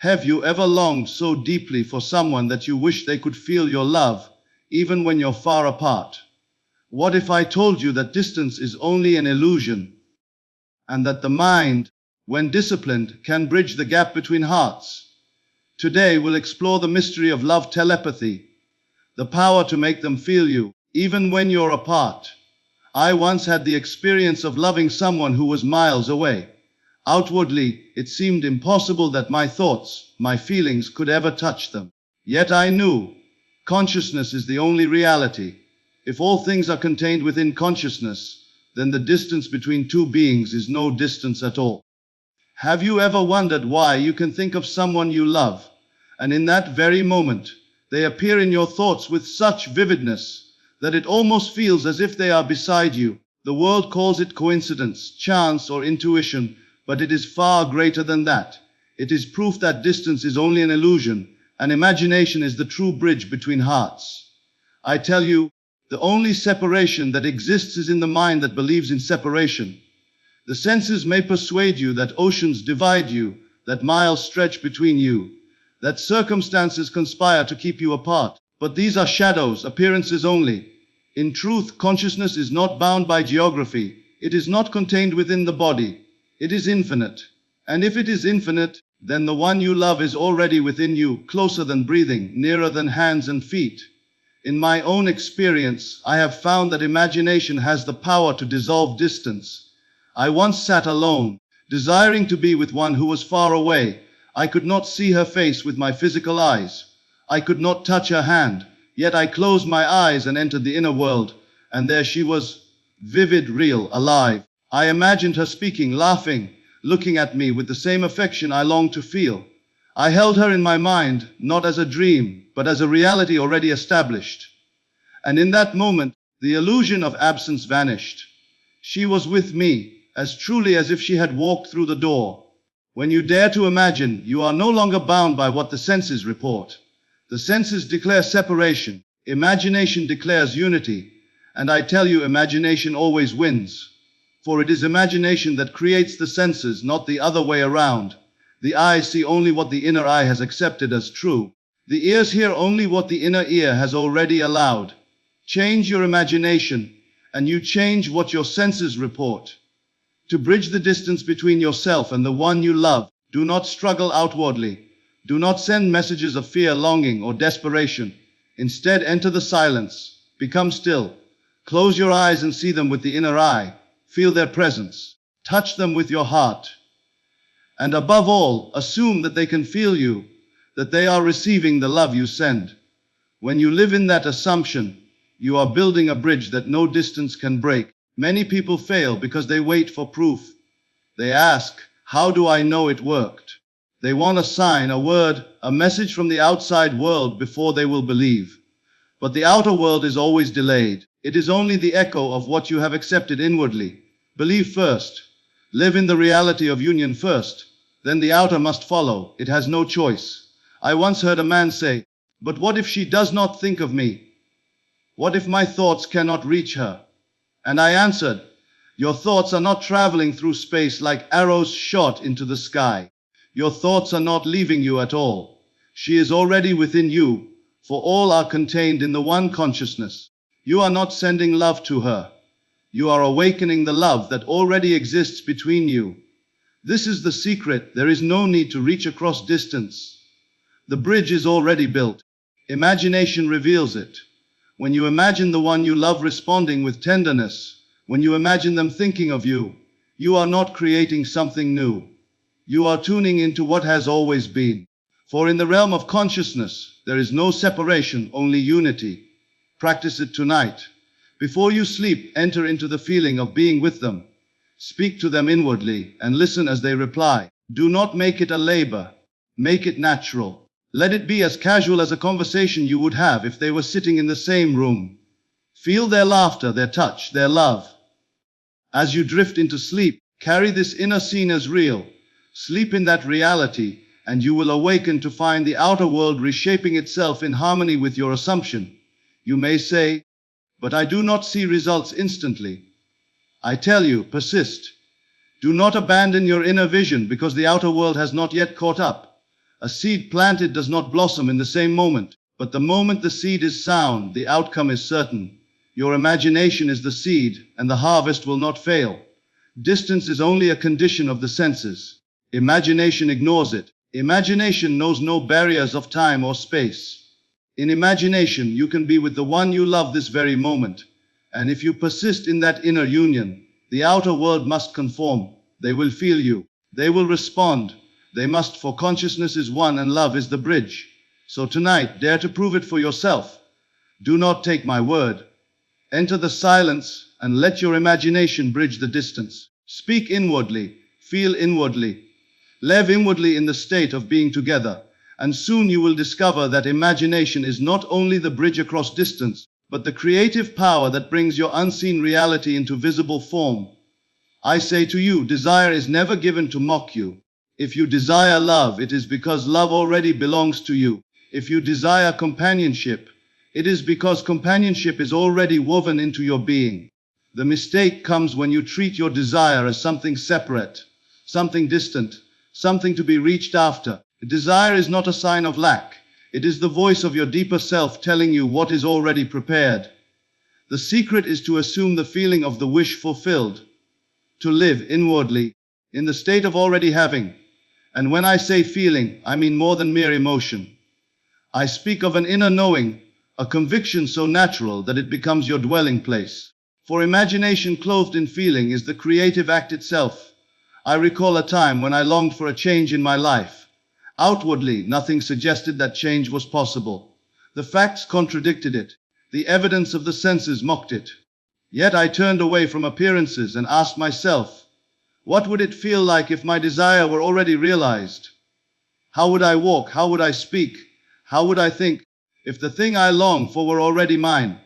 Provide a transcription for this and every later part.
Have you ever longed so deeply for someone that you wish they could feel your love, even when you're far apart? What if I told you that distance is only an illusion, and that the mind, when disciplined, can bridge the gap between hearts? Today we'll explore the mystery of love telepathy, the power to make them feel you, even when you're apart. I once had the experience of loving someone who was miles away. Outwardly, it seemed impossible that my thoughts, my feelings could ever touch them. Yet I knew, consciousness is the only reality. If all things are contained within consciousness, then the distance between two beings is no distance at all. Have you ever wondered why you can think of someone you love, and in that very moment, they appear in your thoughts with such vividness that it almost feels as if they are beside you? The world calls it coincidence, chance, or intuition, but it is far greater than that. It is proof that distance is only an illusion, and imagination is the true bridge between hearts. I tell you, the only separation that exists is in the mind that believes in separation. The senses may persuade you that oceans divide you, that miles stretch between you, that circumstances conspire to keep you apart, but these are shadows, appearances only. In truth, consciousness is not bound by geography. It is not contained within the body. It is infinite. And if it is infinite, then the one you love is already within you, closer than breathing, nearer than hands and feet. In my own experience, I have found that imagination has the power to dissolve distance. I once sat alone, desiring to be with one who was far away. I could not see her face with my physical eyes. I could not touch her hand, yet I closed my eyes and entered the inner world, and there she was, vivid, real, alive. I imagined her speaking, laughing, looking at me with the same affection I longed to feel. I held her in my mind, not as a dream, but as a reality already established. And in that moment, the illusion of absence vanished. She was with me, as truly as if she had walked through the door. When you dare to imagine, you are no longer bound by what the senses report. The senses declare separation. Imagination declares unity. And I tell you, imagination always wins. For it is imagination that creates the senses, not the other way around. The eyes see only what the inner eye has accepted as true. The ears hear only what the inner ear has already allowed. Change your imagination, and you change what your senses report. To bridge the distance between yourself and the one you love, do not struggle outwardly. Do not send messages of fear, longing, or desperation. Instead, enter the silence. Become still. Close your eyes and see them with the inner eye. Feel their presence. Touch them with your heart. And above all, assume that they can feel you, that they are receiving the love you send. When you live in that assumption, you are building a bridge that no distance can break. Many people fail because they wait for proof. They ask, how do I know it worked? They want a sign, a word, a message from the outside world before they will believe. But the outer world is always delayed. It is only the echo of what you have accepted inwardly. Believe first. Live in the reality of union first. Then the outer must follow. It has no choice. I once heard a man say, but what if she does not think of me? What if my thoughts cannot reach her? And I answered, your thoughts are not traveling through space like arrows shot into the sky. Your thoughts are not leaving you at all. She is already within you, for all are contained in the one consciousness. You are not sending love to her. You are awakening the love that already exists between you. This is the secret. There is no need to reach across distance. The bridge is already built. Imagination reveals it. When you imagine the one you love responding with tenderness, when you imagine them thinking of you, you are not creating something new. You are tuning into what has always been. For in the realm of consciousness, there is no separation, only unity. Practice it tonight. Before you sleep, enter into the feeling of being with them. Speak to them inwardly and listen as they reply. Do not make it a labor. Make it natural. Let it be as casual as a conversation you would have if they were sitting in the same room. Feel their laughter, their touch, their love. As you drift into sleep, carry this inner scene as real. Sleep in that reality, and you will awaken to find the outer world reshaping itself in harmony with your assumption. You may say, but I do not see results instantly. I tell you, persist. Do not abandon your inner vision because the outer world has not yet caught up. A seed planted does not blossom in the same moment, but the moment the seed is sown, the outcome is certain. Your imagination is the seed, and the harvest will not fail. Distance is only a condition of the senses. Imagination ignores it. Imagination knows no barriers of time or space. In imagination, you can be with the one you love this very moment. And if you persist in that inner union, the outer world must conform. They will feel you. They will respond. They must, for consciousness is one and love is the bridge. So tonight, dare to prove it for yourself. Do not take my word. Enter the silence and let your imagination bridge the distance. Speak inwardly. Feel inwardly. Live inwardly in the state of being together. And soon you will discover that imagination is not only the bridge across distance, but the creative power that brings your unseen reality into visible form. I say to you, desire is never given to mock you. If you desire love, it is because love already belongs to you. If you desire companionship, it is because companionship is already woven into your being. The mistake comes when you treat your desire as something separate, something distant, something to be reached after. Desire is not a sign of lack. It is the voice of your deeper self telling you what is already prepared. The secret is to assume the feeling of the wish fulfilled, to live inwardly, in the state of already having. And when I say feeling, I mean more than mere emotion. I speak of an inner knowing, a conviction so natural that it becomes your dwelling place. For imagination clothed in feeling is the creative act itself. I recall a time when I longed for a change in my life. Outwardly, nothing suggested that change was possible. The facts contradicted it. The evidence of the senses mocked it. Yet I turned away from appearances and asked myself, what would it feel like if my desire were already realized? How would I walk? How would I speak? How would I think if the thing I long for were already mine?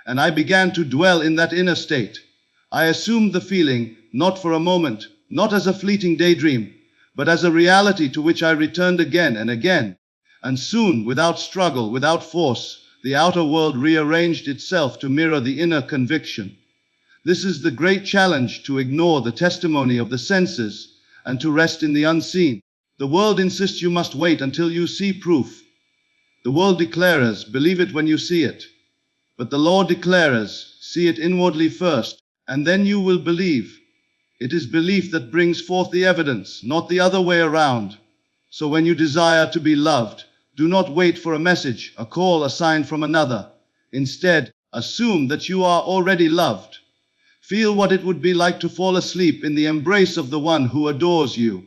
And I began to dwell in that inner state. I assumed the feeling, not for a moment, not as a fleeting daydream, but as a reality to which I returned again and again. And soon, without struggle, without force, the outer world rearranged itself to mirror the inner conviction. This is the great challenge, to ignore the testimony of the senses and to rest in the unseen. The world insists you must wait until you see proof. The world declares, believe it when you see it. But the law declares, see it inwardly first, and then you will believe. It is belief that brings forth the evidence, not the other way around. So when you desire to be loved, do not wait for a message, a call, a sign from another. Instead, assume that you are already loved. Feel what it would be like to fall asleep in the embrace of the one who adores you.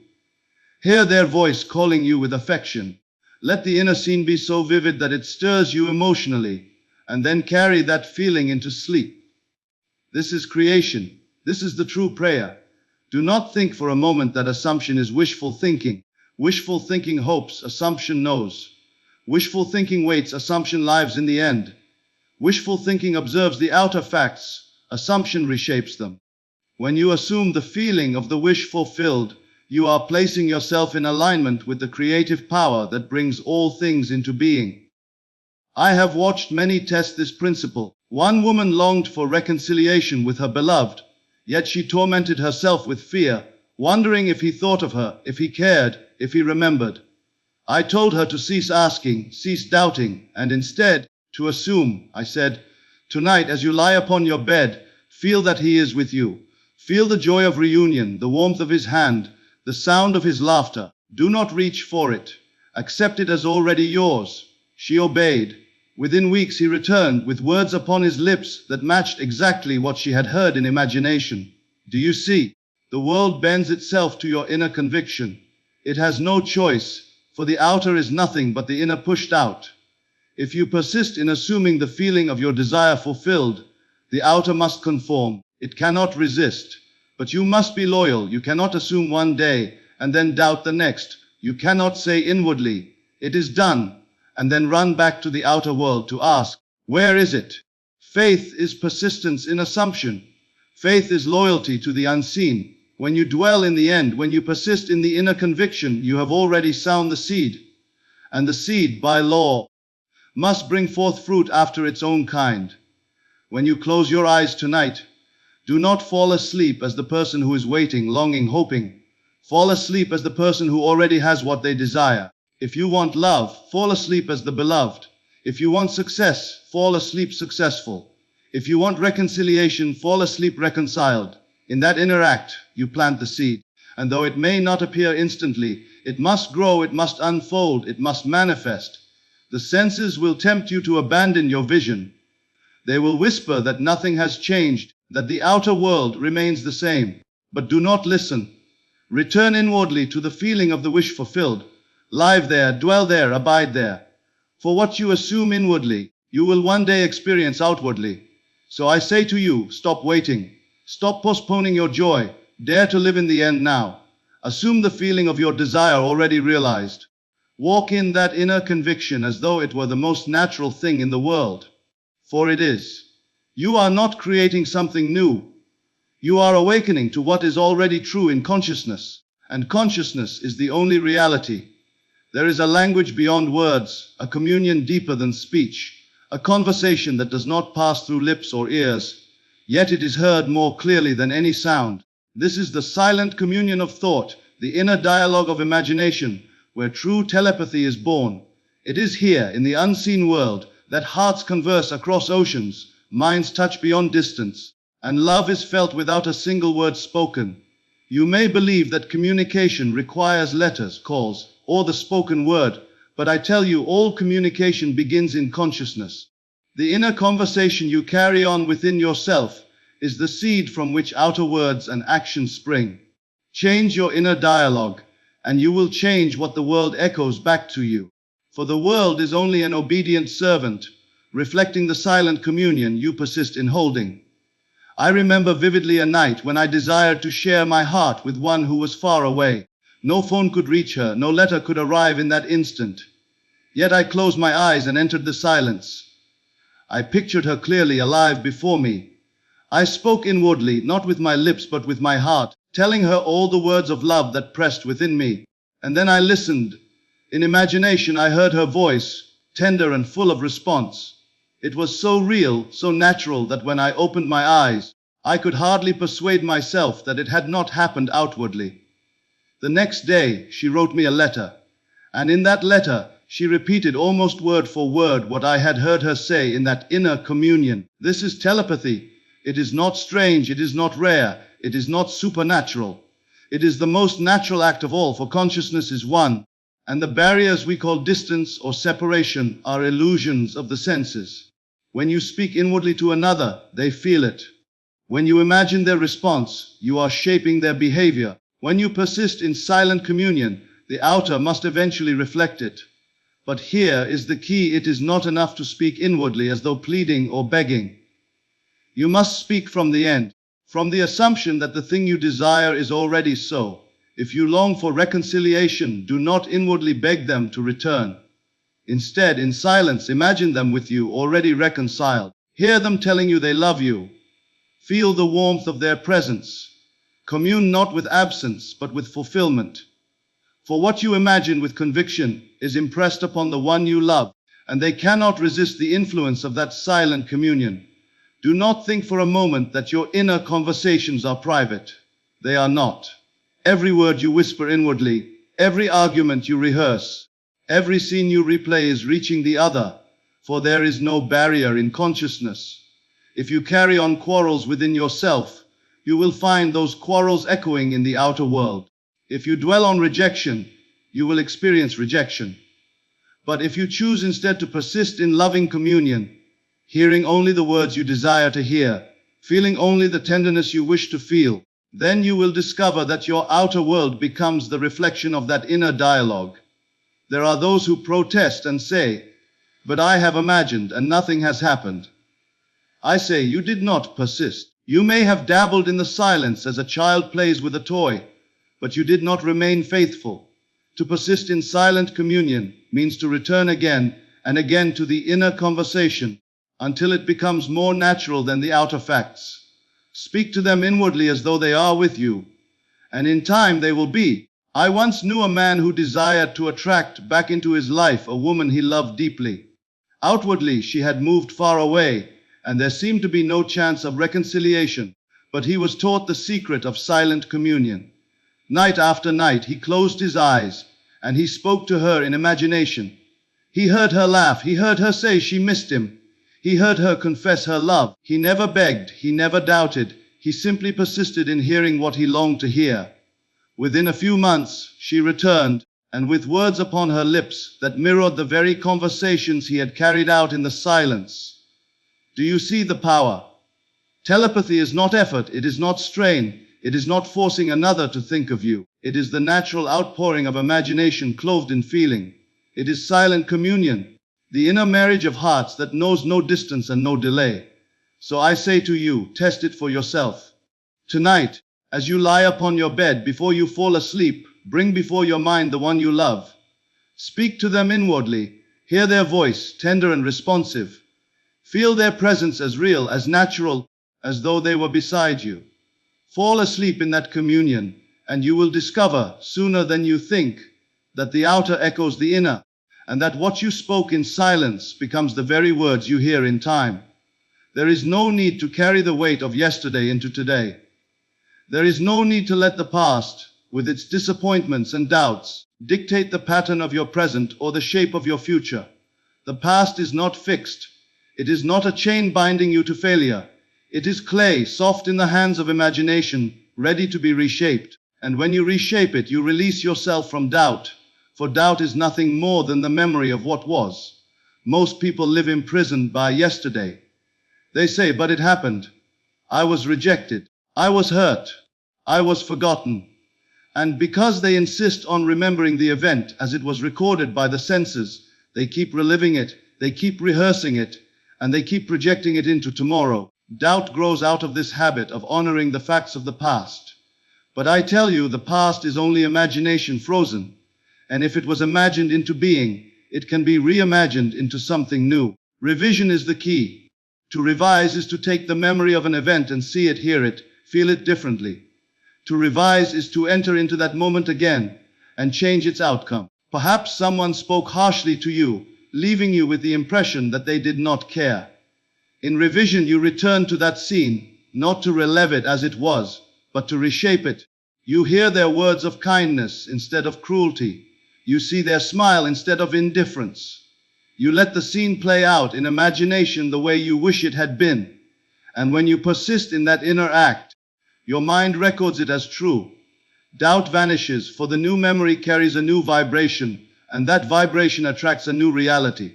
Hear their voice calling you with affection. Let the inner scene be so vivid that it stirs you emotionally, and then carry that feeling into sleep. This is creation. This is the true prayer. Do not think for a moment that assumption is wishful thinking. Wishful thinking hopes, assumption knows. Wishful thinking waits, assumption lives in the end. Wishful thinking observes the outer facts. Assumption reshapes them. When you assume the feeling of the wish fulfilled, you are placing yourself in alignment with the creative power that brings all things into being. I have watched many test this principle. One woman longed for reconciliation with her beloved, yet she tormented herself with fear, wondering if he thought of her, if he cared, if he remembered. I told her to cease asking, cease doubting, and instead, to assume. I said, tonight, as you lie upon your bed, feel that he is with you. Feel the joy of reunion, the warmth of his hand, the sound of his laughter. Do not reach for it. Accept it as already yours. She obeyed. Within weeks he returned with words upon his lips that matched exactly what she had heard in imagination. Do you see? The world bends itself to your inner conviction. It has no choice, for the outer is nothing but the inner pushed out. If you persist in assuming the feeling of your desire fulfilled, the outer must conform. It cannot resist. But you must be loyal. You cannot assume one day and then doubt the next. You cannot say inwardly, it is done, and then run back to the outer world to ask, where is it? Faith is persistence in assumption. Faith is loyalty to the unseen. When you dwell in the end, when you persist in the inner conviction, you have already sown the seed. And the seed, by law, must bring forth fruit after its own kind. When you close your eyes tonight, do not fall asleep as the person who is waiting, longing, hoping. Fall asleep as the person who already has what they desire. If you want love, fall asleep as the beloved. If you want success, fall asleep successful. If you want reconciliation, fall asleep reconciled. In that inner act, you plant the seed. And though it may not appear instantly, it must grow, it must unfold, it must manifest. The senses will tempt you to abandon your vision. They will whisper that nothing has changed, that the outer world remains the same. But do not listen. Return inwardly to the feeling of the wish fulfilled. Live there, dwell there, abide there. For what you assume inwardly, you will one day experience outwardly. So I say to you, stop waiting. Stop postponing your joy. Dare to live in the end now. Assume the feeling of your desire already realized. Walk in that inner conviction as though it were the most natural thing in the world. For it is. You are not creating something new. You are awakening to what is already true in consciousness. And consciousness is the only reality. There is a language beyond words, a communion deeper than speech, a conversation that does not pass through lips or ears, yet it is heard more clearly than any sound. This is the silent communion of thought, the inner dialogue of imagination, where true telepathy is born. It is here, in the unseen world, that hearts converse across oceans, minds touch beyond distance, and love is felt without a single word spoken. You may believe that communication requires letters, calls, or the spoken word, but I tell you, all communication begins in consciousness. The inner conversation you carry on within yourself is the seed from which outer words and actions spring. Change your inner dialogue, and you will change what the world echoes back to you. For the world is only an obedient servant, reflecting the silent communion you persist in holding. I remember vividly a night when I desired to share my heart with one who was far away. No phone could reach her, no letter could arrive in that instant. Yet I closed my eyes and entered the silence. I pictured her clearly alive before me. I spoke inwardly, not with my lips but with my heart, telling her all the words of love that pressed within me. And then I listened. In imagination I heard her voice, tender and full of response. It was so real, so natural, that when I opened my eyes, I could hardly persuade myself that it had not happened outwardly. The next day she wrote me a letter, and in that letter she repeated almost word for word what I had heard her say in that inner communion. This is telepathy. It is not strange, it is not rare, it is not supernatural. It is the most natural act of all, for consciousness is one, and the barriers we call distance or separation are illusions of the senses. When you speak inwardly to another, they feel it. When you imagine their response, you are shaping their behavior. When you persist in silent communion, the outer must eventually reflect it. But here is the key: it is not enough to speak inwardly as though pleading or begging. You must speak from the end, from the assumption that the thing you desire is already so. If you long for reconciliation, do not inwardly beg them to return. Instead, in silence, imagine them with you, already reconciled. Hear them telling you they love you. Feel the warmth of their presence. Commune not with absence, but with fulfillment. For what you imagine with conviction is impressed upon the one you love, and they cannot resist the influence of that silent communion. Do not think for a moment that your inner conversations are private. They are not. Every word you whisper inwardly, every argument you rehearse, every scene you replay is reaching the other, for there is no barrier in consciousness. If you carry on quarrels within yourself, you will find those quarrels echoing in the outer world. If you dwell on rejection, you will experience rejection. But if you choose instead to persist in loving communion, hearing only the words you desire to hear, feeling only the tenderness you wish to feel, then you will discover that your outer world becomes the reflection of that inner dialogue. There are those who protest and say, "But I have imagined and nothing has happened." I say, you did not persist. You may have dabbled in the silence as a child plays with a toy, but you did not remain faithful. To persist in silent communion means to return again and again to the inner conversation until it becomes more natural than the outer facts. Speak to them inwardly as though they are with you, and in time they will be. I once knew a man who desired to attract back into his life a woman he loved deeply. Outwardly she had moved far away, and there seemed to be no chance of reconciliation, but he was taught the secret of silent communion. Night after night he closed his eyes and he spoke to her in imagination. He heard her laugh, he heard her say she missed him. He heard her confess her love. He never begged, he never doubted, he simply persisted in hearing what he longed to hear. Within a few months, she returned, and with words upon her lips that mirrored the very conversations he had carried out in the silence. Do you see the power? Telepathy is not effort, it is not strain, it is not forcing another to think of you. It is the natural outpouring of imagination clothed in feeling. It is silent communion, the inner marriage of hearts that knows no distance and no delay. So I say to you, test it for yourself. Tonight, as you lie upon your bed before you fall asleep, bring before your mind the one you love. Speak to them inwardly, hear their voice, tender and responsive. Feel their presence as real, as natural, as though they were beside you. Fall asleep in that communion, and you will discover, sooner than you think, that the outer echoes the inner, and that what you spoke in silence becomes the very words you hear in time. There is no need to carry the weight of yesterday into today. There is no need to let the past, with its disappointments and doubts, dictate the pattern of your present or the shape of your future. The past is not fixed. It is not a chain binding you to failure. It is clay, soft in the hands of imagination, ready to be reshaped. And when you reshape it, you release yourself from doubt. For doubt is nothing more than the memory of what was. Most people live imprisoned by yesterday. They say, but it happened. I was rejected. I was hurt. I was forgotten. And because they insist on remembering the event as it was recorded by the senses, they keep reliving it, they keep rehearsing it, and they keep projecting it into tomorrow. Doubt grows out of this habit of honoring the facts of the past. But I tell you, the past is only imagination frozen. And if it was imagined into being, it can be reimagined into something new. Revision is the key. To revise is to take the memory of an event and see it, hear it, feel it differently. To revise is to enter into that moment again and change its outcome. Perhaps someone spoke harshly to you, leaving you with the impression that they did not care. In revision, you return to that scene, not to relive it as it was, but to reshape it. You hear their words of kindness instead of cruelty. You see their smile instead of indifference. You let the scene play out in imagination the way you wish it had been. And when you persist in that inner act, your mind records it as true. Doubt vanishes, for the new memory carries a new vibration, and that vibration attracts a new reality.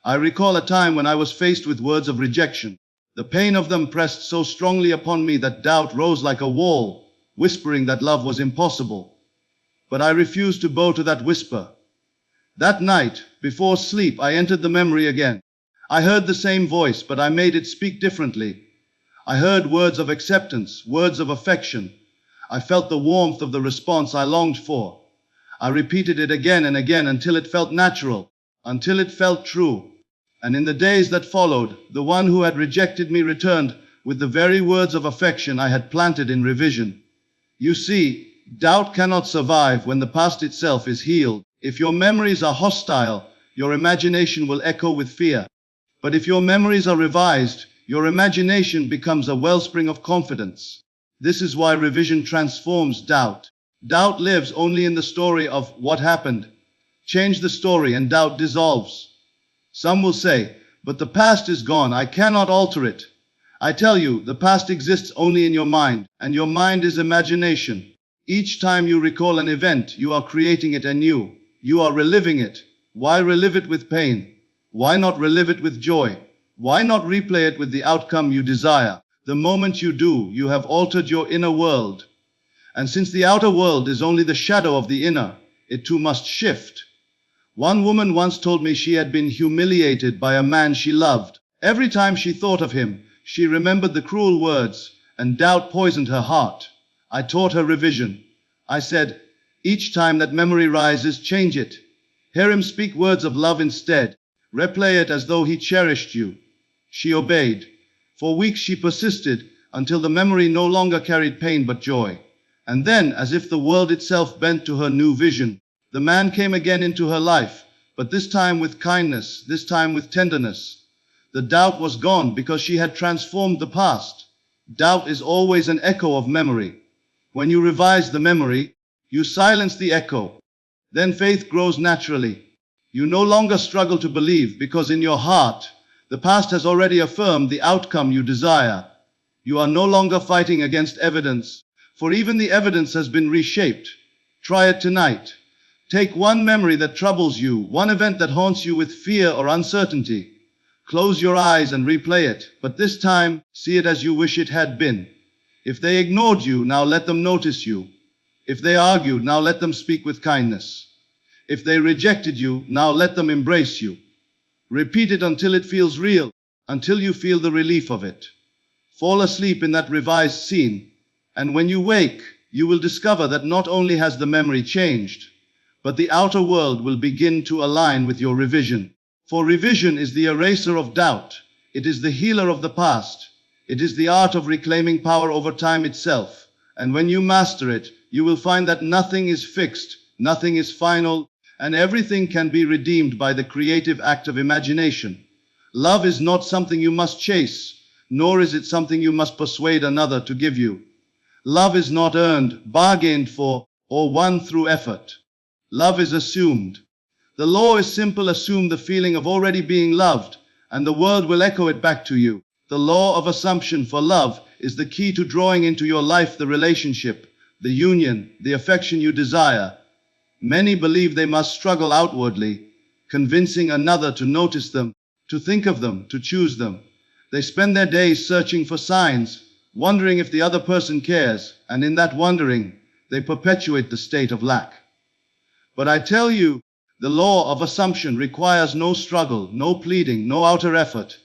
I recall a time when I was faced with words of rejection. The pain of them pressed so strongly upon me that doubt rose like a wall, whispering that love was impossible. But I refused to bow to that whisper. That night, before sleep, I entered the memory again. I heard the same voice, but I made it speak differently. I heard words of acceptance, words of affection. I felt the warmth of the response I longed for. I repeated it again and again until it felt natural, until it felt true. And in the days that followed, the one who had rejected me returned with the very words of affection I had planted in revision. You see, doubt cannot survive when the past itself is healed. If your memories are hostile, your imagination will echo with fear. But if your memories are revised, your imagination becomes a wellspring of confidence. This is why revision transforms doubt. Doubt lives only in the story of what happened. Change the story and doubt dissolves. Some will say, but the past is gone, I cannot alter it. I tell you, the past exists only in your mind, and your mind is imagination. Each time you recall an event, you are creating it anew. You are reliving it. Why relive it with pain? Why not relive it with joy? Why not replay it with the outcome you desire? The moment you do, you have altered your inner world. And since the outer world is only the shadow of the inner, it too must shift. One woman once told me she had been humiliated by a man she loved. Every time she thought of him, she remembered the cruel words, and doubt poisoned her heart. I taught her revision. I said, each time that memory rises, change it. Hear him speak words of love instead. Replay it as though he cherished you. She obeyed. For weeks she persisted, until the memory no longer carried pain but joy. And then, as if the world itself bent to her new vision, the man came again into her life, but this time with kindness, this time with tenderness. The doubt was gone because she had transformed the past. Doubt is always an echo of memory. When you revise the memory, you silence the echo. Then faith grows naturally. You no longer struggle to believe because in your heart, the past has already affirmed the outcome you desire. You are no longer fighting against evidence, for even the evidence has been reshaped. Try it tonight. Take one memory that troubles you, one event that haunts you with fear or uncertainty. Close your eyes and replay it, but this time, see it as you wish it had been. If they ignored you, now let them notice you. If they argued, now let them speak with kindness. If they rejected you, now let them embrace you. Repeat it until it feels real, until you feel the relief of it. Fall asleep in that revised scene, and when you wake, you will discover that not only has the memory changed, but the outer world will begin to align with your revision. For revision is the eraser of doubt. It is the healer of the past. It is the art of reclaiming power over time itself. And when you master it, you will find that nothing is fixed, nothing is final, and everything can be redeemed by the creative act of imagination. Love is not something you must chase, nor is it something you must persuade another to give you. Love is not earned, bargained for, or won through effort. Love is assumed. The law is simple: assume the feeling of already being loved, and the world will echo it back to you. The law of assumption for love is the key to drawing into your life the relationship, the union, the affection you desire. Many believe they must struggle outwardly, convincing another to notice them, to think of them, to choose them. They spend their days searching for signs, wondering if the other person cares, and in that wondering, they perpetuate the state of lack. But I tell you, the law of assumption requires no struggle, no pleading, no outer effort.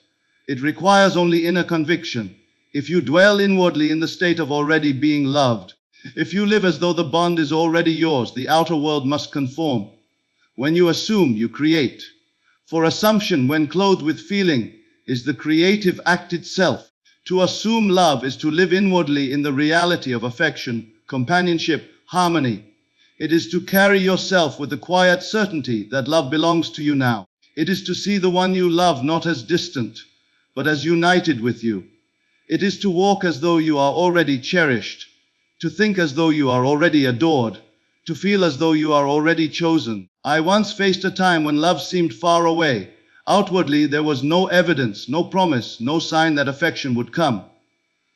It requires only inner conviction. If you dwell inwardly in the state of already being loved, if you live as though the bond is already yours, the outer world must conform. When you assume, you create. For assumption, when clothed with feeling, is the creative act itself. To assume love is to live inwardly in the reality of affection, companionship, harmony. It is to carry yourself with the quiet certainty that love belongs to you now. It is to see the one you love not as distant, but as united with you. It is to walk as though you are already cherished, to think as though you are already adored, to feel as though you are already chosen. I once faced a time when love seemed far away. Outwardly, there was no evidence, no promise, no sign that affection would come.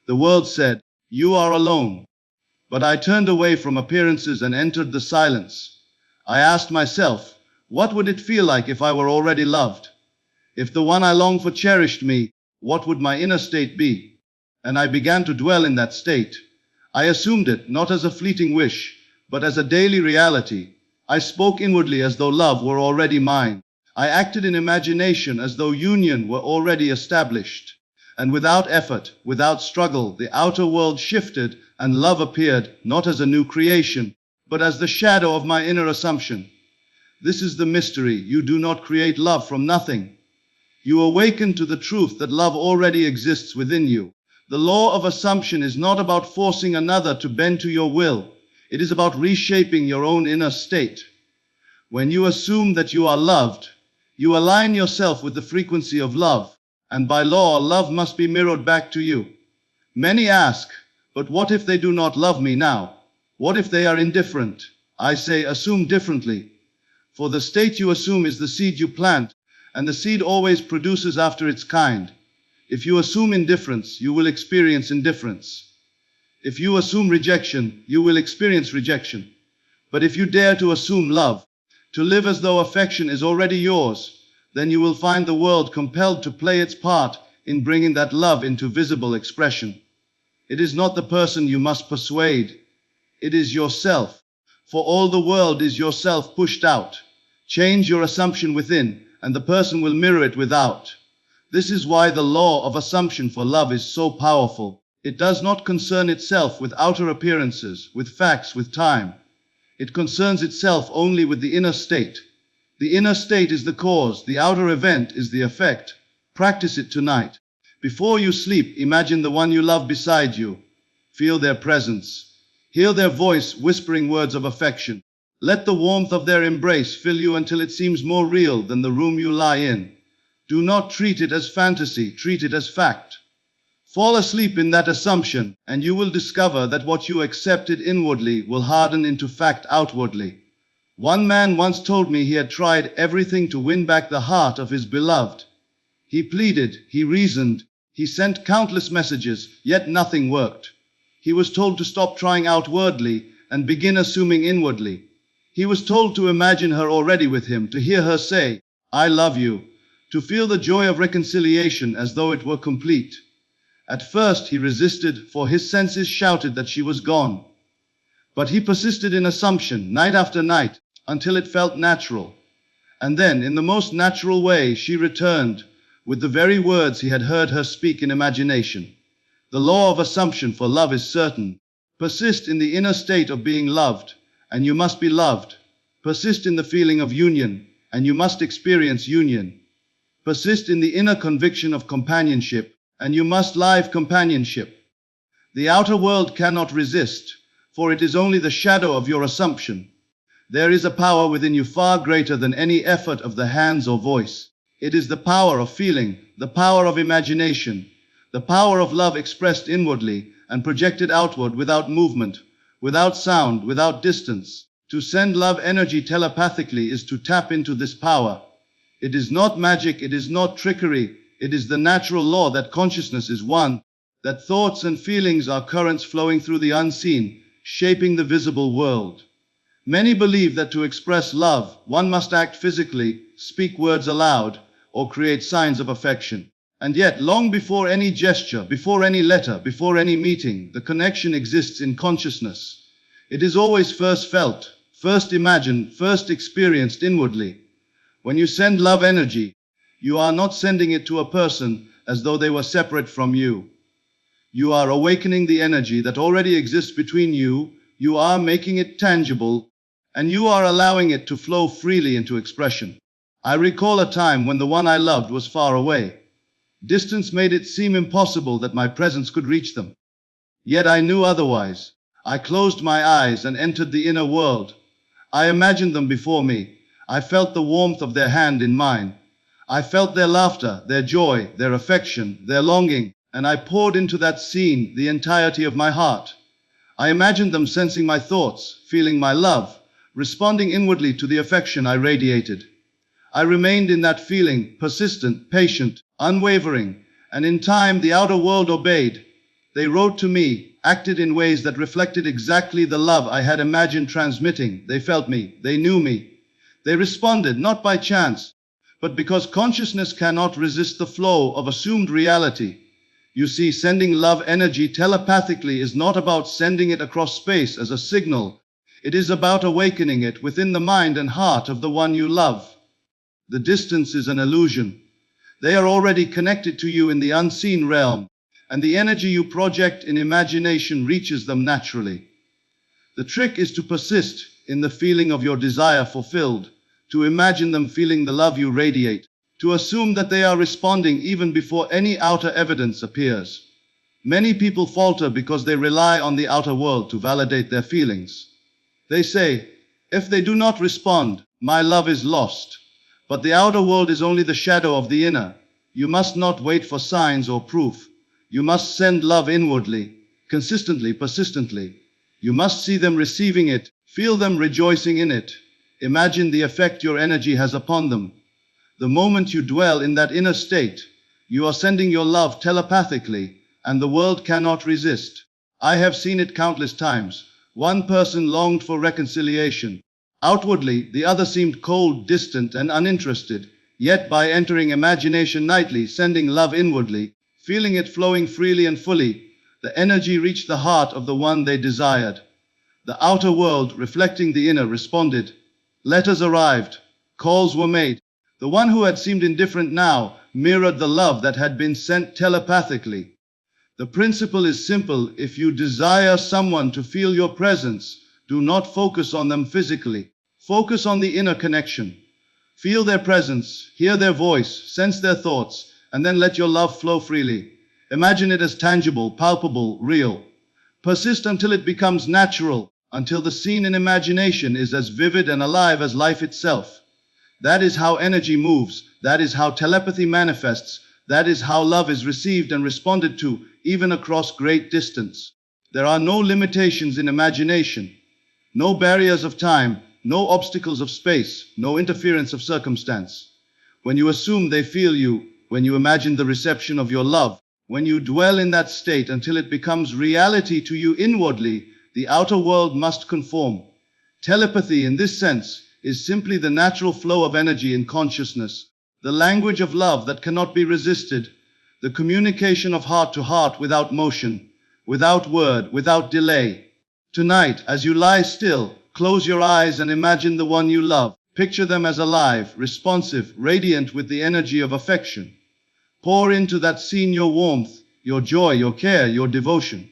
The world said, "You are alone." But I turned away from appearances and entered the silence. I asked myself, what would it feel like if I were already loved? If the one I longed for cherished me, what would my inner state be? And I began to dwell in that state. I assumed it, not as a fleeting wish, but as a daily reality. I spoke inwardly as though love were already mine. I acted in imagination as though union were already established. And without effort, without struggle, the outer world shifted and love appeared, not as a new creation, but as the shadow of my inner assumption. This is the mystery. You do not create love from nothing. You awaken to the truth that love already exists within you. The law of assumption is not about forcing another to bend to your will. It is about reshaping your own inner state. When you assume that you are loved, you align yourself with the frequency of love, and by law, love must be mirrored back to you. Many ask, but what if they do not love me now? What if they are indifferent? I say, assume differently. For the state you assume is the seed you plant, and the seed always produces after its kind. If you assume indifference, you will experience indifference. If you assume rejection, you will experience rejection. But if you dare to assume love, to live as though affection is already yours, then you will find the world compelled to play its part in bringing that love into visible expression. It is not the person you must persuade. It is yourself. For all the world is yourself pushed out. Change your assumption within, and the person will mirror it without. This is why the law of assumption for love is so powerful. It does not concern itself with outer appearances, with facts, with time. It concerns itself only with the inner state. The inner state is the cause, the outer event is the effect. Practice it tonight. Before you sleep, imagine the one you love beside you. Feel their presence. Hear their voice whispering words of affection. Let the warmth of their embrace fill you until it seems more real than the room you lie in. Do not treat it as fantasy, treat it as fact. Fall asleep in that assumption, and you will discover that what you accepted inwardly will harden into fact outwardly. One man once told me he had tried everything to win back the heart of his beloved. He pleaded, he reasoned, he sent countless messages, yet nothing worked. He was told to stop trying outwardly and begin assuming inwardly. He was told to imagine her already with him, to hear her say, "I love you," to feel the joy of reconciliation as though it were complete. At first he resisted, for his senses shouted that she was gone. But he persisted in assumption, night after night, until it felt natural. And then, in the most natural way, she returned, with the very words he had heard her speak in imagination. The law of assumption for love is certain. Persist in the inner state of being loved, and you must be loved. Persist in the feeling of union, and you must experience union. Persist in the inner conviction of companionship, and you must live companionship. The outer world cannot resist, for it is only the shadow of your assumption. There is a power within you far greater than any effort of the hands or voice. It is the power of feeling, the power of imagination, the power of love expressed inwardly and projected outward without movement, without sound, without distance. To send love energy telepathically is to tap into this power. It is not magic, it is not trickery, it is the natural law that consciousness is one, that thoughts and feelings are currents flowing through the unseen, shaping the visible world. Many believe that to express love, one must act physically, speak words aloud, or create signs of affection. And yet, long before any gesture, before any letter, before any meeting, the connection exists in consciousness. It is always first felt, first imagined, first experienced inwardly. When you send love energy, you are not sending it to a person as though they were separate from you. You are awakening the energy that already exists between you, you are making it tangible, and you are allowing it to flow freely into expression. I recall a time when the one I loved was far away. Distance made it seem impossible that my presence could reach them. Yet I knew otherwise. I closed my eyes and entered the inner world. I imagined them before me. I felt the warmth of their hand in mine. I felt their laughter, their joy, their affection, their longing, and I poured into that scene the entirety of my heart. I imagined them sensing my thoughts, feeling my love, responding inwardly to the affection I radiated. I remained in that feeling, persistent, patient, unwavering, and in time the outer world obeyed. They wrote to me, acted in ways that reflected exactly the love I had imagined transmitting. They felt me, they knew me. They responded not by chance, but because consciousness cannot resist the flow of assumed reality. You see, sending love energy telepathically is not about sending it across space as a signal. It is about awakening it within the mind and heart of the one you love. The distance is an illusion. They are already connected to you in the unseen realm, and the energy you project in imagination reaches them naturally. The trick is to persist in the feeling of your desire fulfilled, to imagine them feeling the love you radiate, to assume that they are responding even before any outer evidence appears. Many people falter because they rely on the outer world to validate their feelings. They say, if they do not respond, my love is lost. But the outer world is only the shadow of the inner. You must not wait for signs or proof. You must send love inwardly, consistently, persistently. You must see them receiving it, feel them rejoicing in it. Imagine the effect your energy has upon them. The moment you dwell in that inner state, you are sending your love telepathically, and the world cannot resist. I have seen it countless times. One person longed for reconciliation. Outwardly, the other seemed cold, distant, and uninterested. Yet by entering imagination nightly, sending love inwardly, feeling it flowing freely and fully, the energy reached the heart of the one they desired. The outer world, reflecting the inner, responded. Letters arrived. Calls were made. The one who had seemed indifferent now mirrored the love that had been sent telepathically. The principle is simple. If you desire someone to feel your presence, do not focus on them physically. Focus on the inner connection. Feel their presence, hear their voice, sense their thoughts, and then let your love flow freely. Imagine it as tangible, palpable, real. Persist until it becomes natural, until the scene in imagination is as vivid and alive as life itself. That is how energy moves. That is how telepathy manifests. That is how love is received and responded to, even across great distance. There are no limitations in imagination, no barriers of time, no obstacles of space, no interference of circumstance. When you assume they feel you, when you imagine the reception of your love, when you dwell in that state until it becomes reality to you inwardly, the outer world must conform. Telepathy, in this sense, is simply the natural flow of energy in consciousness, the language of love that cannot be resisted, the communication of heart to heart without motion, without word, without delay. Tonight, as you lie still, close your eyes and imagine the one you love. Picture them as alive, responsive, radiant with the energy of affection. Pour into that scene your warmth, your joy, your care, your devotion.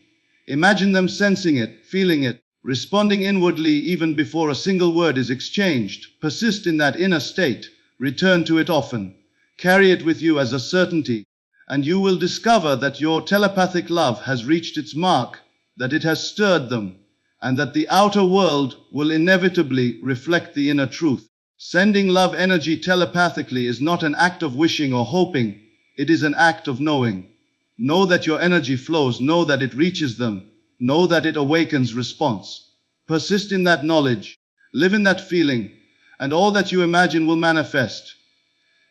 Imagine them sensing it, feeling it, responding inwardly even before a single word is exchanged. Persist in that inner state. Return to it often. Carry it with you as a certainty, and you will discover that your telepathic love has reached its mark, that it has stirred them, and that the outer world will inevitably reflect the inner truth. Sending love energy telepathically is not an act of wishing or hoping, it is an act of knowing. Know that your energy flows, know that it reaches them, know that it awakens response. Persist in that knowledge, live in that feeling, and all that you imagine will manifest.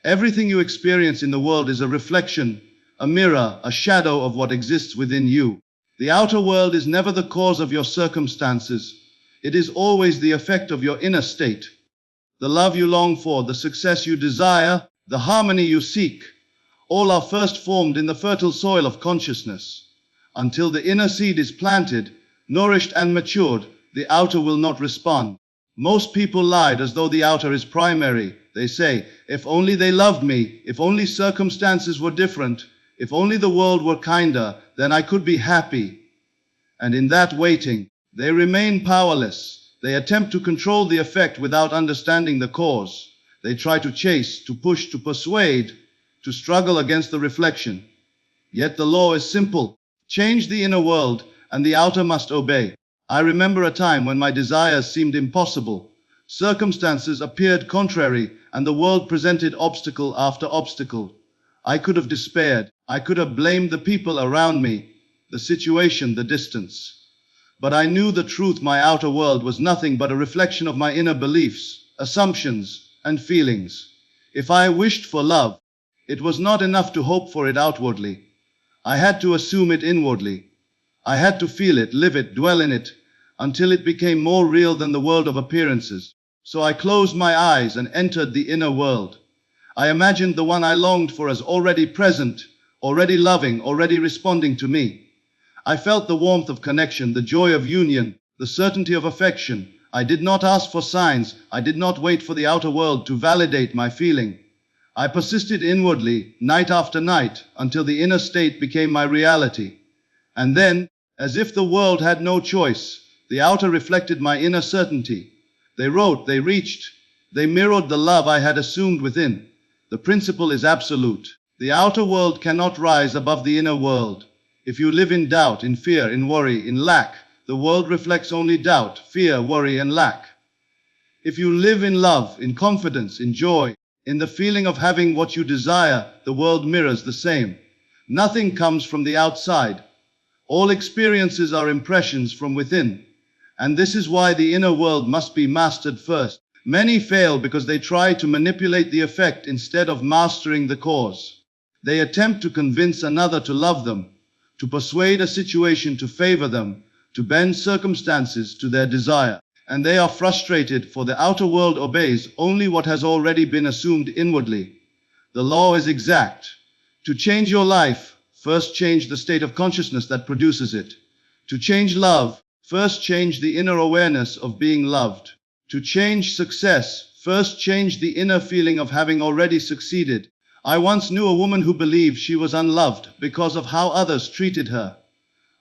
Everything you experience in the world is a reflection, a mirror, a shadow of what exists within you. The outer world is never the cause of your circumstances. It is always the effect of your inner state. The love you long for, the success you desire, the harmony you seek, all are first formed in the fertile soil of consciousness. Until the inner seed is planted, nourished and matured, the outer will not respond. Most people lied as though the outer is primary. They say, if only they loved me, if only circumstances were different, if only the world were kinder, then I could be happy. And in that waiting, they remain powerless. They attempt to control the effect without understanding the cause. They try to chase, to push, to persuade, to struggle against the reflection. Yet the law is simple. Change the inner world, and the outer must obey. I remember a time when my desires seemed impossible. Circumstances appeared contrary, and the world presented obstacle after obstacle. I could have despaired. I could have blamed the people around me, the situation, the distance. But I knew the truth. My outer world was nothing but a reflection of my inner beliefs, assumptions, and feelings. If I wished for love, it was not enough to hope for it outwardly. I had to assume it inwardly. I had to feel it, live it, dwell in it, until it became more real than the world of appearances. So I closed my eyes and entered the inner world. I imagined the one I longed for as already present, already loving, already responding to me. I felt the warmth of connection, the joy of union, the certainty of affection. I did not ask for signs. I did not wait for the outer world to validate my feeling. I persisted inwardly, night after night, until the inner state became my reality. And then, as if the world had no choice, the outer reflected my inner certainty. They wrote, they reached, they mirrored the love I had assumed within. The principle is absolute. The outer world cannot rise above the inner world. If you live in doubt, in fear, in worry, in lack, the world reflects only doubt, fear, worry, and lack. If you live in love, in confidence, in joy, in the feeling of having what you desire, the world mirrors the same. Nothing comes from the outside. All experiences are impressions from within. And this is why the inner world must be mastered first. Many fail because they try to manipulate the effect instead of mastering the cause. They attempt to convince another to love them, to persuade a situation to favor them, to bend circumstances to their desire. And they are frustrated, for the outer world obeys only what has already been assumed inwardly. The law is exact. To change your life, first change the state of consciousness that produces it. To change love, first change the inner awareness of being loved. To change success, first change the inner feeling of having already succeeded. I once knew a woman who believed she was unloved because of how others treated her.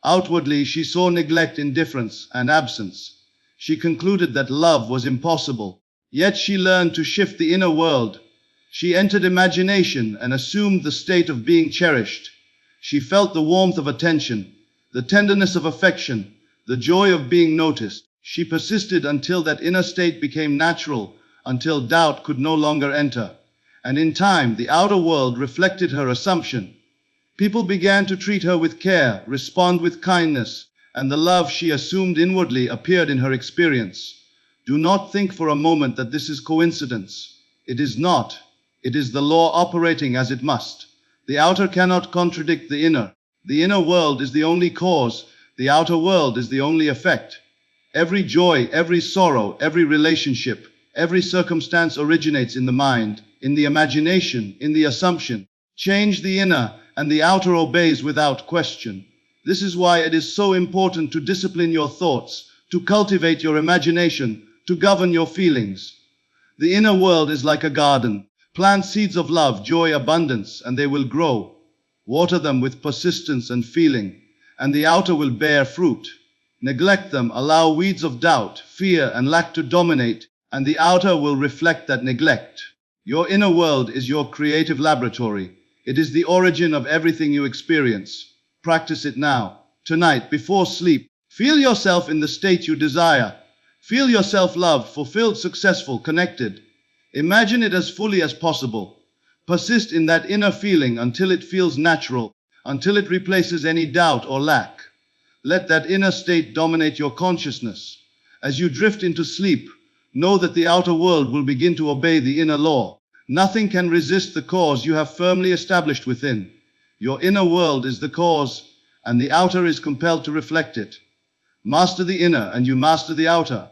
Outwardly, she saw neglect, indifference, and absence. She concluded that love was impossible. Yet she learned to shift the inner world. She entered imagination and assumed the state of being cherished. She felt the warmth of attention, the tenderness of affection, the joy of being noticed. She persisted until that inner state became natural, until doubt could no longer enter. And in time, the outer world reflected her assumption. People began to treat her with care, respond with kindness, and the love she assumed inwardly appeared in her experience. Do not think for a moment that this is coincidence. It is not. It is the law operating as it must. The outer cannot contradict the inner. The inner world is the only cause. The outer world is the only effect. Every joy, every sorrow, every relationship, every circumstance originates in the mind, in the imagination, in the assumption. Change the inner, and the outer obeys without question. This is why it is so important to discipline your thoughts, to cultivate your imagination, to govern your feelings. The inner world is like a garden. Plant seeds of love, joy, abundance, and they will grow. Water them with persistence and feeling, and the outer will bear fruit. Neglect them, allow weeds of doubt, fear, and lack to dominate, and the outer will reflect that neglect. Your inner world is your creative laboratory. It is the origin of everything you experience. Practice it now, tonight, before sleep. Feel yourself in the state you desire. Feel yourself loved, fulfilled, successful, connected. Imagine it as fully as possible. Persist in that inner feeling until it feels natural, until it replaces any doubt or lack. Let that inner state dominate your consciousness. As you drift into sleep, know that the outer world will begin to obey the inner law. Nothing can resist the cause you have firmly established within. Your inner world is the cause, and the outer is compelled to reflect it. Master the inner, and you master the outer.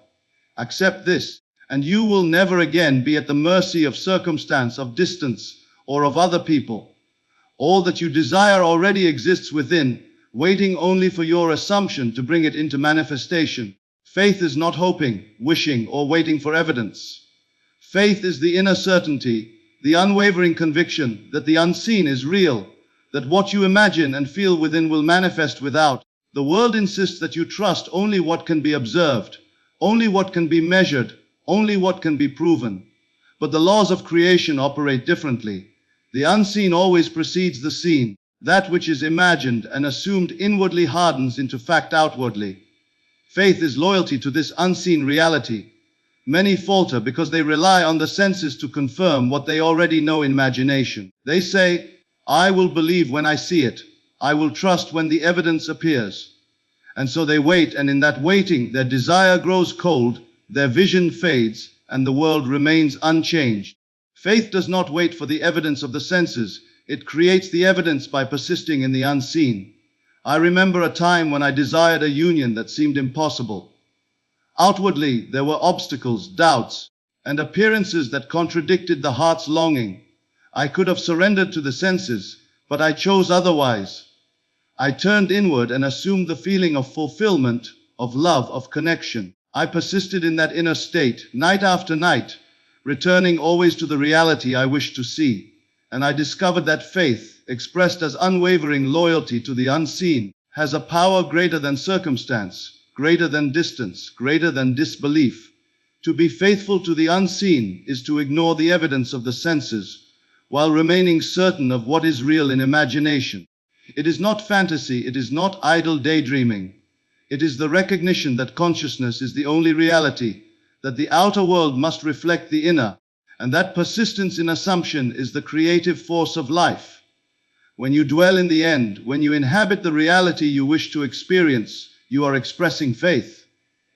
Accept this, and you will never again be at the mercy of circumstance, of distance, or of other people. All that you desire already exists within, waiting only for your assumption to bring it into manifestation. Faith is not hoping, wishing, or waiting for evidence. Faith is the inner certainty, the unwavering conviction that the unseen is real, that what you imagine and feel within will manifest without. The world insists that you trust only what can be observed, only what can be measured, only what can be proven. But the laws of creation operate differently. The unseen always precedes the seen. That which is imagined and assumed inwardly hardens into fact outwardly. Faith is loyalty to this unseen reality. Many falter because they rely on the senses to confirm what they already know in imagination. They say, I will believe when I see it. I will trust when the evidence appears. And so they wait, and in that waiting, their desire grows cold, their vision fades, and the world remains unchanged. Faith does not wait for the evidence of the senses. It creates the evidence by persisting in the unseen. I remember a time when I desired a union that seemed impossible. Outwardly, there were obstacles, doubts, and appearances that contradicted the heart's longing. I could have surrendered to the senses, but I chose otherwise. I turned inward and assumed the feeling of fulfillment, of love, of connection. I persisted in that inner state, night after night, returning always to the reality I wished to see. And I discovered that faith, expressed as unwavering loyalty to the unseen, has a power greater than circumstance, greater than distance, greater than disbelief. To be faithful to the unseen is to ignore the evidence of the senses, while remaining certain of what is real in imagination. It is not fantasy, it is not idle daydreaming. It is the recognition that consciousness is the only reality, that the outer world must reflect the inner, and that persistence in assumption is the creative force of life. When you dwell in the end, when you inhabit the reality you wish to experience, you are expressing faith.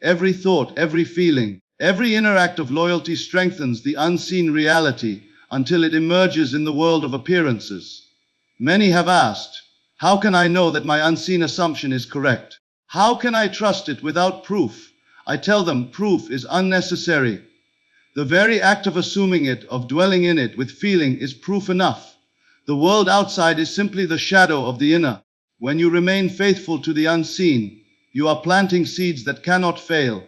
Every thought, every feeling, every inner act of loyalty strengthens the unseen reality until it emerges in the world of appearances. Many have asked, how can I know that my unseen assumption is correct? How can I trust it without proof? I tell them, proof is unnecessary. The very act of assuming it, of dwelling in it with feeling, is proof enough. The world outside is simply the shadow of the inner. When you remain faithful to the unseen, you are planting seeds that cannot fail.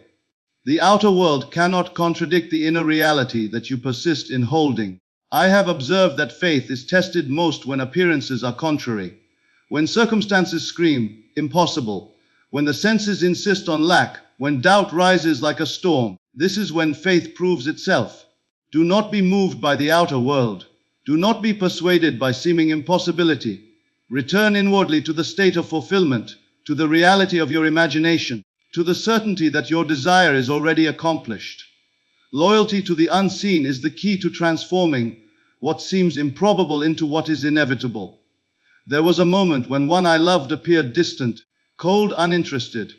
The outer world cannot contradict the inner reality that you persist in holding. I have observed that faith is tested most when appearances are contrary. When circumstances scream, impossible. When the senses insist on lack. When doubt rises like a storm. This is when faith proves itself. Do not be moved by the outer world. Do not be persuaded by seeming impossibility. Return inwardly to the state of fulfillment, to the reality of your imagination, to the certainty that your desire is already accomplished. Loyalty to the unseen is the key to transforming what seems improbable into what is inevitable. There was a moment when one I loved appeared distant, cold, uninterested.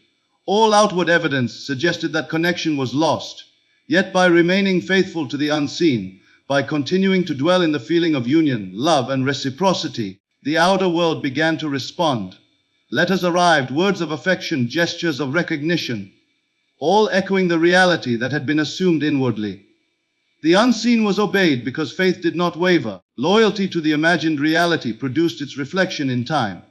All outward evidence suggested that connection was lost. Yet by remaining faithful to the unseen, by continuing to dwell in the feeling of union, love, and reciprocity, the outer world began to respond. Letters arrived, words of affection, gestures of recognition, all echoing the reality that had been assumed inwardly. The unseen was obeyed because faith did not waver. Loyalty to the imagined reality produced its reflection in time.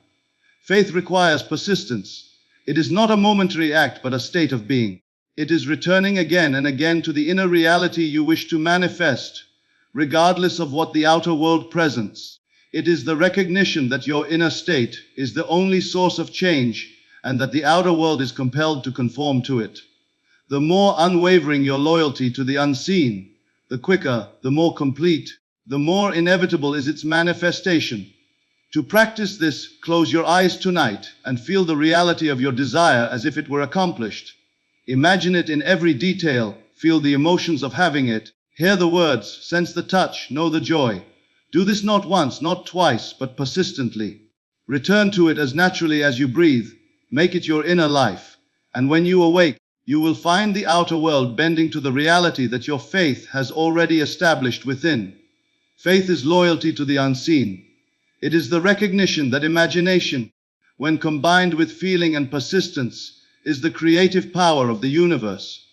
Faith requires persistence. It is not a momentary act but a state of being. It is returning again and again to the inner reality you wish to manifest, regardless of what the outer world presents. It is the recognition that your inner state is the only source of change and that the outer world is compelled to conform to it. The more unwavering your loyalty to the unseen, the quicker, the more complete, the more inevitable is its manifestation. To practice this, close your eyes tonight and feel the reality of your desire as if it were accomplished. Imagine it in every detail, feel the emotions of having it, hear the words, sense the touch, know the joy. Do this not once, not twice, but persistently. Return to it as naturally as you breathe. Make it your inner life. And when you awake, you will find the outer world bending to the reality that your faith has already established within. Faith is loyalty to the unseen. It is the recognition that imagination, when combined with feeling and persistence, is the creative power of the universe.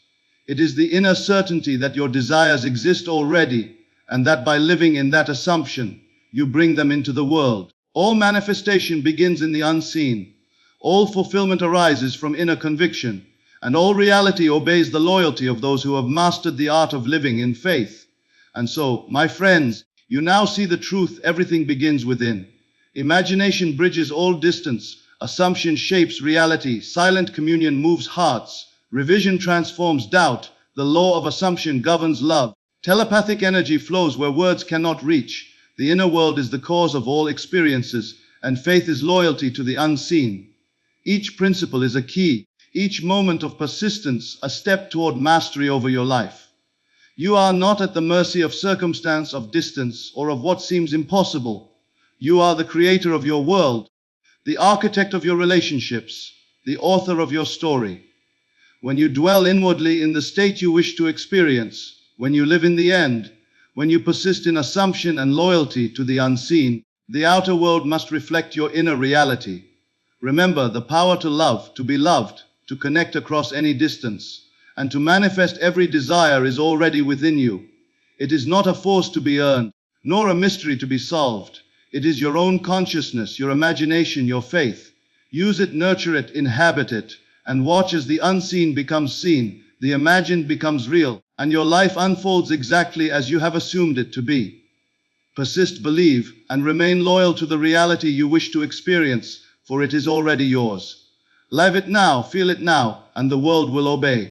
It is the inner certainty that your desires exist already, and that by living in that assumption, you bring them into the world. All manifestation begins in the unseen. All fulfillment arises from inner conviction, and all reality obeys the loyalty of those who have mastered the art of living in faith. And so, my friends, you now see the truth. Everything begins within. Imagination bridges all distance. Assumption shapes reality. Silent communion moves hearts. Revision transforms doubt. The law of assumption governs love. Telepathic energy flows where words cannot reach. The inner world is the cause of all experiences, and faith is loyalty to the unseen. Each principle is a key. Each moment of persistence, a step toward mastery over your life. You are not at the mercy of circumstance, of distance, or of what seems impossible. You are the creator of your world, the architect of your relationships, the author of your story. When you dwell inwardly in the state you wish to experience, when you live in the end, when you persist in assumption and loyalty to the unseen, the outer world must reflect your inner reality. Remember, the power to love, to be loved, to connect across any distance, and to manifest every desire is already within you. It is not a force to be earned, nor a mystery to be solved. It is your own consciousness, your imagination, your faith. Use it, nurture it, inhabit it, and watch as the unseen becomes seen, the imagined becomes real, and your life unfolds exactly as you have assumed it to be. Persist, believe, and remain loyal to the reality you wish to experience, for it is already yours. Live it now, feel it now, and the world will obey.